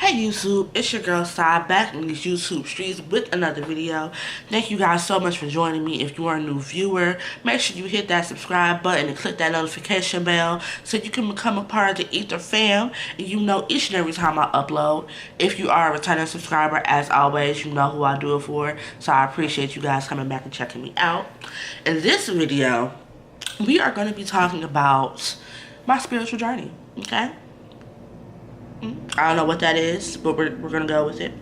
Hey YouTube, it's your girl Sai back in these YouTube streets with another video. Thank you guys so much for joining me. If you are a new viewer, make sure you hit that subscribe button and click that notification bell so you can become a part of the Ether fam and you know each and every time I upload. If you are a returning subscriber, as always, you know who I do it for. So I appreciate you guys coming back and checking me out. In this video, we are going to be talking about my spiritual journey, okay? I don't know what that is, but we're gonna go with it.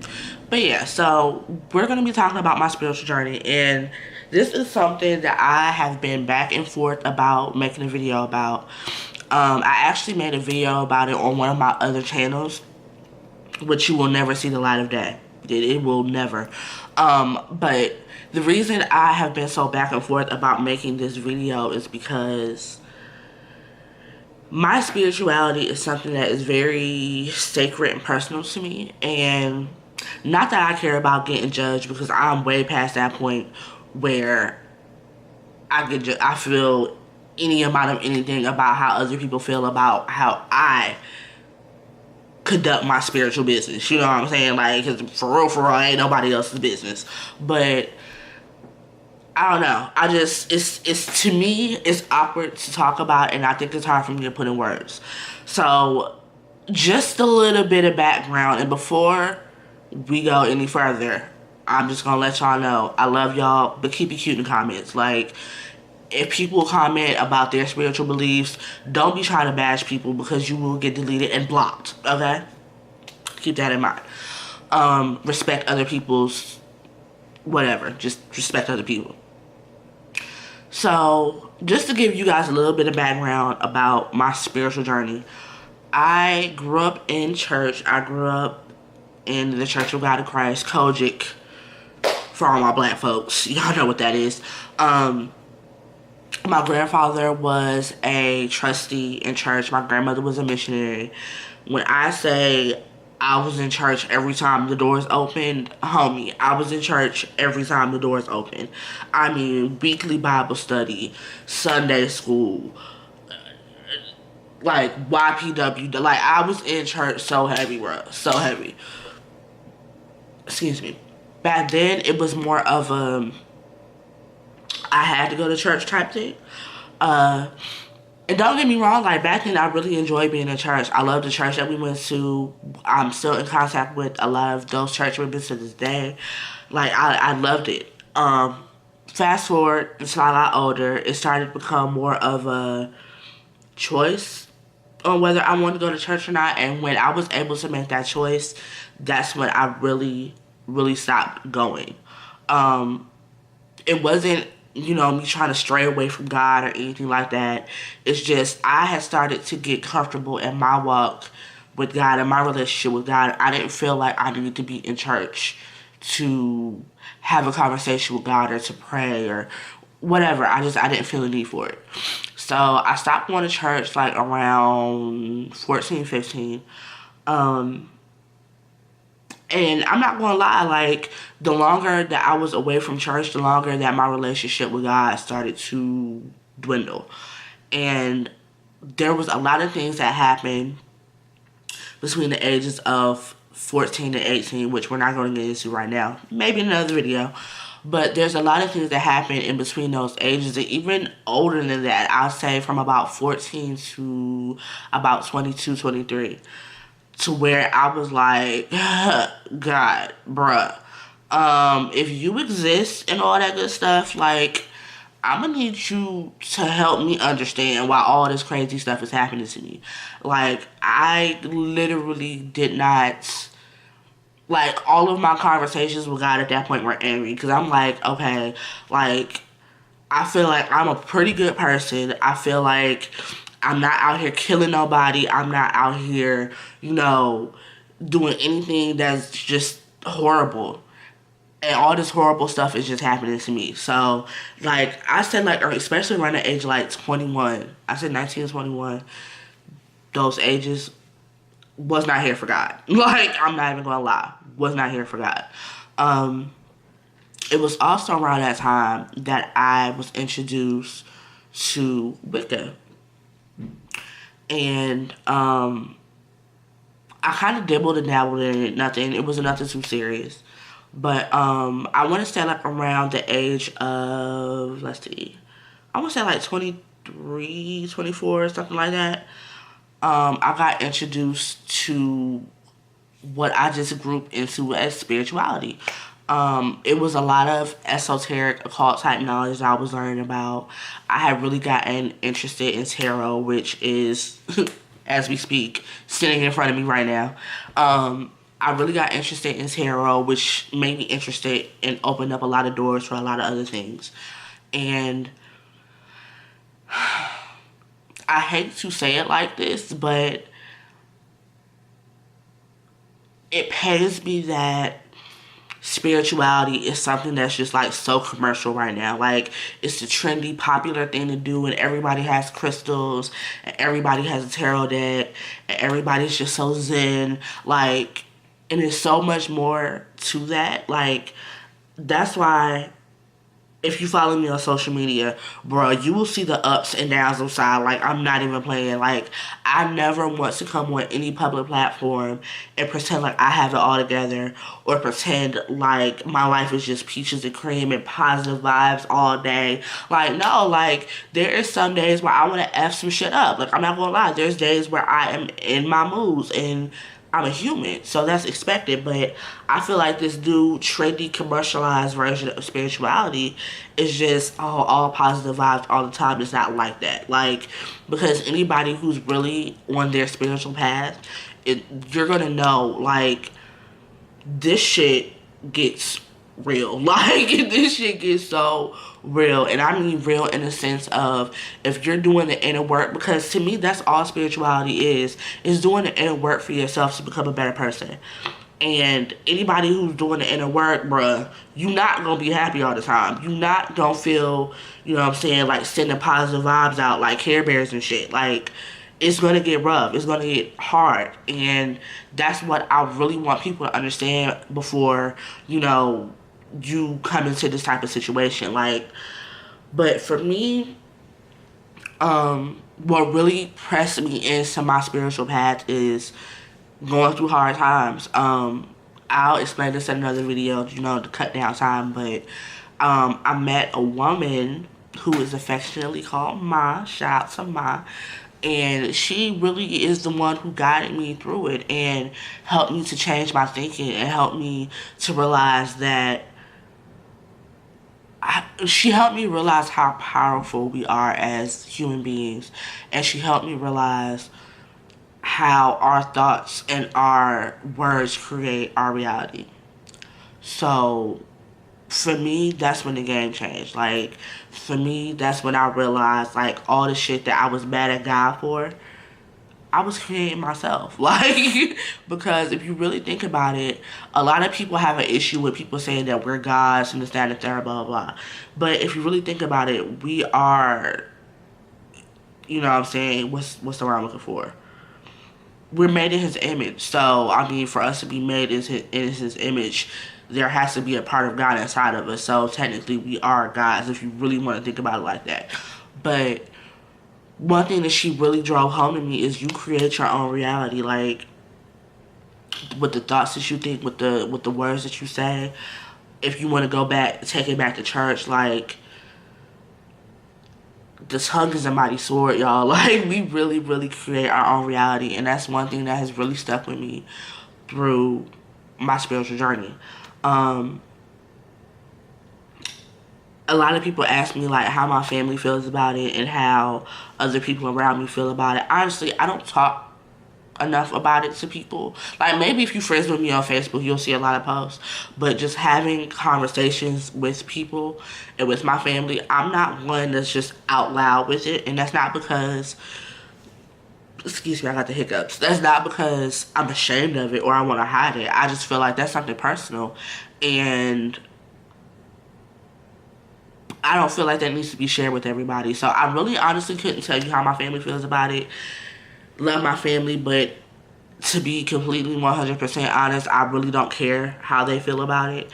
But yeah, so we're gonna be talking about my spiritual journey, and this is something that I have been back and forth about making a video about. I actually made a video about it on one of my other channels, which you will never see the light of day. It will never. But the reason I have been so back and forth about making this video is because my spirituality is something that is very sacred and personal to me, and not that I care about getting judged, because I'm way past that point where I feel any amount of anything about how other people feel about how I conduct my spiritual business. You know what I'm saying? Like, cause for real, ain't nobody else's business. But I don't know. It's to me, it's awkward to talk about, and I think it's hard for me to put in words. So, just a little bit of background, and before we go any further, I'm just gonna let y'all know I love y'all, but keep it cute in the comments. Like, if people comment about their spiritual beliefs, don't be trying to bash people, because you will get deleted and blocked. Okay? Keep that in mind. Respect other people's whatever. Just respect other people. So, just to give you guys a little bit of background about my spiritual journey, I grew up in church. I grew up in the Church of God of Christ, Kojic, for all my black folks. Y'all know what that is. My grandfather was a trustee in church. My grandmother was a missionary. When I say I was in church every time the doors opened, homie, I was in church every time the doors opened. I mean, weekly Bible study, Sunday school, like YPW, like I was in church so heavy, bro, so heavy. Excuse me. Back then, it was more of a I had to go to church type thing. And don't get me wrong, like back then I really enjoyed being in church. I love the church that we went to. I'm still in contact with a lot of those church members to this day. Like I loved it. Fast forward until I got older, it started to become more of a choice on whether I wanted to go to church or not. And when I was able to make that choice, that's when I really stopped going. It wasn't, you know, me trying to stray away from God or anything like that. It's just I had started to get comfortable in my walk with God and my relationship with God. I didn't feel like I needed to be in church to have a conversation with God or to pray or whatever. I didn't feel the need for it. So I stopped going to church like around 14, 15. And I'm not gonna lie, like, the longer that I was away from church, the longer that my relationship with God started to dwindle. And there was a lot of things that happened between the ages of 14 to 18, which we're not going to get into right now. Maybe in another video. But there's a lot of things that happened in between those ages, and even older than that. I'll say from about 14 to about 22, 23. To where I was like, God, bruh, if you exist and all that good stuff, like, I'm gonna need you to help me understand why all this crazy stuff is happening to me. Like, I literally did not, like, all of my conversations with God at that point were angry, because I'm like, okay, like, I feel like I'm a pretty good person. I feel like I'm not out here killing nobody. I'm not out here, you know, doing anything that's just horrible. And all this horrible stuff is just happening to me. So, like, I said, like, especially around the age, like, 21. I said 19 to 21. Those ages was not here for God. Like, I'm not even gonna lie. Was not here for God. It was also around that time that I was introduced to Wicca. And I kind of dabbled and dabbled in it. Nothing. It wasn't nothing too serious. But I want to say like around the age of, let's see, I want to say like 23, 24, something like that. I got introduced to what I just grouped into as spirituality. It was a lot of esoteric occult type knowledge that I was learning about. I had really gotten interested in tarot, which is, as we speak, sitting in front of me right now. I really got interested in tarot, which made me interested and opened up a lot of doors for a lot of other things. And I hate to say it like this, but it pains me that spirituality is something that's just like so commercial right now. Like, it's the trendy, popular thing to do, and everybody has crystals, and everybody has a tarot deck, and everybody's just so zen. Like, and there's so much more to that. Like, that's why if you follow me on social media, bro, you will see the ups and downs of side. Like, I'm not even playing. Like, I never want to come on any public platform and pretend like I have it all together, or pretend like my life is just peaches and cream and positive vibes all day. Like, no, like, there is some days where I want to F some shit up. Like, I'm not gonna lie. There's days where I am in my moods, and I'm a human, so that's expected. But I feel like this new trendy commercialized version of spirituality is just all positive vibes all the time. It's not like that. Like, because anybody who's really on their spiritual path, you're gonna know, like, this shit gets real. Like, this shit gets so real. And I mean real in the sense of, if you're doing the inner work, because to me that's all spirituality is doing the inner work for yourself to become a better person. And anybody who's doing the inner work, bruh, you not gonna be happy all the time. You not gonna feel, you know what I'm saying, like sending positive vibes out like Care Bears and shit. Like, it's gonna get rough. It's gonna get hard. And that's what I really want people to understand before, you know, you come into this type of situation. Like, but for me, what really pressed me into my spiritual path is going through hard times. I'll explain this in another video, you know, to cut down time, but I met a woman who is affectionately called Ma. Shout out to Ma. And she really is the one who guided me through it and helped me to change my thinking and helped me to realize that she helped me realize how powerful we are as human beings. And she helped me realize how our thoughts and our words create our reality. So, for me, that's when the game changed. Like, for me, that's when I realized, like, all the shit that I was mad at God for, I was creating myself. Like, because if you really think about it, a lot of people have an issue with people saying that we're gods and this, that, and the third, blah, blah, blah. But if you really think about it, we are, you know what I'm saying, what's the word I'm looking for? We're made in his image. So, I mean, for us to be made in his image, there has to be a part of God inside of us. So, technically, we are gods, if you really want to think about it like that. But one thing that she really drove home to me is you create your own reality. Like, with the thoughts that you think, with the words that you say. If you want to go back, take it back to church, like, the tongue is a mighty sword, y'all. Like, we really, really create our own reality. And that's one thing that has really stuck with me through my spiritual journey. A lot of people ask me, like, how my family feels about it and how other people around me feel about it. Honestly, I don't talk enough about it to people. Like, maybe if you're friends with me on Facebook, you'll see a lot of posts. But just having conversations with people and with my family, I'm not one that's just out loud with it. And that's not because, excuse me, I got the hiccups. That's not because I'm ashamed of it or I want to hide it. I just feel like that's something personal. And I don't feel like that needs to be shared with everybody. So I really honestly couldn't tell you how my family feels about it. Love my family, but to be completely 100% honest, I really don't care how they feel about it.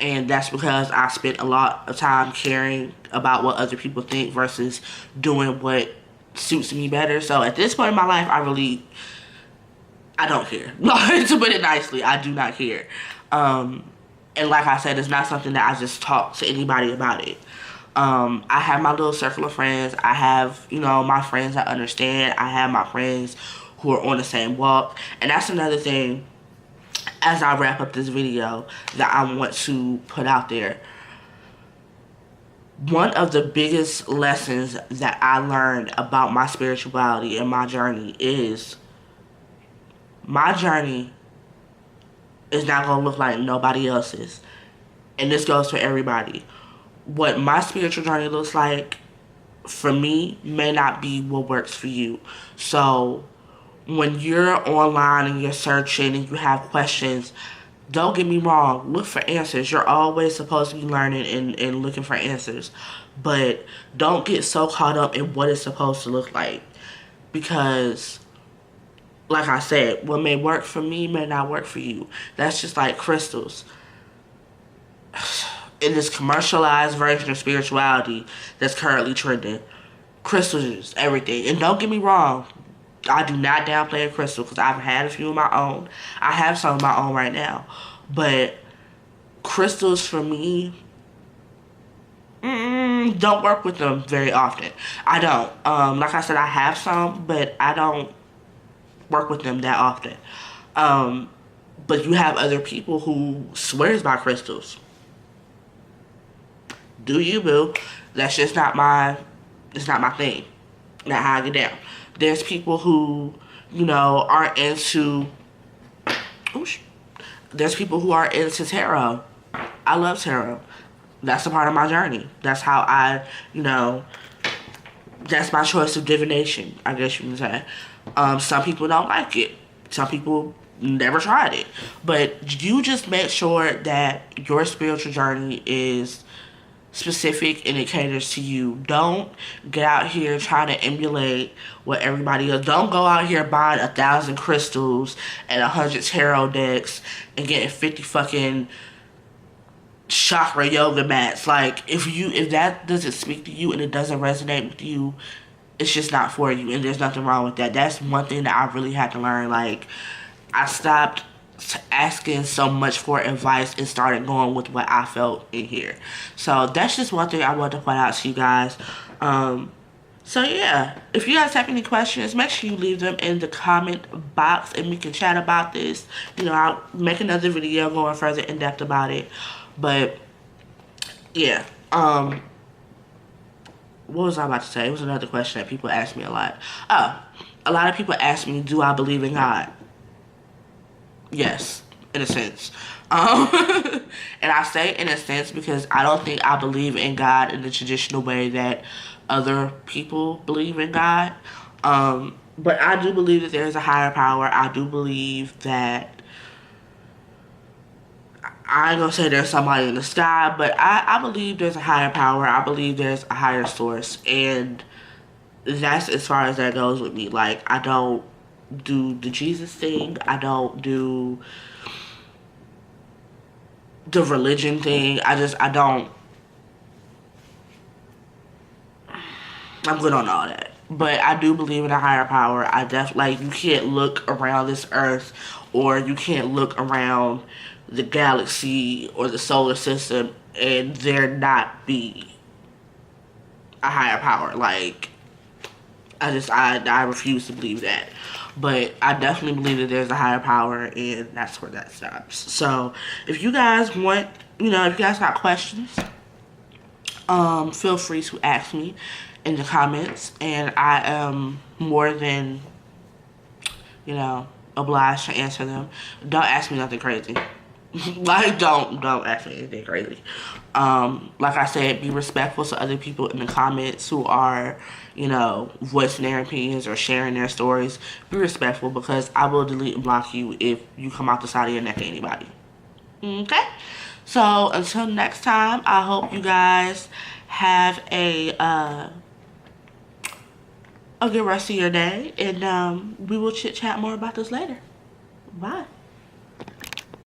And that's because I spent a lot of time caring about what other people think versus doing what suits me better. So at this point in my life, I really I don't care. To put it nicely, I do not care. And like I said, it's not something that I just talk to anybody about it. I have my little circle of friends. I have, you know, my friends that understand. I have my friends who are on the same walk. And that's another thing, as I wrap up this video, that I want to put out there. One of the biggest lessons that I learned about my spirituality and my journey is my journey is not going to look like nobody else's. And this goes for everybody. What my spiritual journey looks like for me may not be what works for you. So when you're online and you're searching and you have questions, don't get me wrong, look for answers. You're always supposed to be learning and looking for answers. But don't get so caught up in what it's supposed to look like. Because, like I said, what may work for me may not work for you. That's just like crystals. In this commercialized version of spirituality that's currently trending, crystals is everything. And don't get me wrong, I do not downplay a crystal because I've had a few of my own. I have some of my own right now. But crystals for me, don't work with them very often. I don't. Like I said, I have some, but I don't work with them that often. But you have other people who swears by crystals. Do you, boo? That's just not my, it's not my thing. Not how I get down. There's people who, you know, are into, there's people who are into tarot. I love tarot. That's a part of my journey. That's how I, you know, that's my choice of divination, I guess you can say. Some people don't like it. Some people never tried it. But you just make sure that your spiritual journey is specific and it caters to you. Don't get out here trying to emulate what everybody else. Don't go out here buying 1,000 crystals and 100 tarot decks and getting 50 fucking chakra yoga mats. Like, if that doesn't speak to you and it doesn't resonate with you, it's just not for you, and there's nothing wrong with that. That's one thing that I really had to learn. Like, I stopped asking so much for advice and started going with what I felt in here. So that's just one thing I wanted to point out to you guys. So yeah, if you guys have any questions, make sure you leave them in the comment box and we can chat about this. You know, I'll make another video going further in depth about it. But yeah, what was I about to say? It was another question that people ask me a lot. Oh, a lot of people ask me, do I believe in God? Yes, in a sense. And I say in a sense because I don't think I believe in God in the traditional way that other people believe in God. But I do believe that there's a higher power. I do believe that, I ain't gonna say there's somebody in the sky, but I believe there's a higher power. I believe there's a higher source. And that's as far as that goes with me. Like, I don't do the Jesus thing. I don't do the religion thing. I don't. I'm good on all that. But I do believe in a higher power. I like, you can't look around this earth, or you can't look around the galaxy or the solar system and there not be a higher power. Like, I refuse to believe that. But I definitely believe that there's a higher power, and that's where that stops. So if you guys want, you know, if you guys got questions, feel free to ask me in the comments, and I am more than, you know, obliged to answer them. Don't ask me nothing crazy. Like, don't ask me anything crazy. Like I said, be respectful to other people in the comments who are, you know, voicing their opinions or sharing their stories. Be respectful, because I will delete and block you if you come out the side of your neck to anybody. Okay? So until next time, I hope you guys have a good rest of your day, and we will chit chat more about this later. Bye.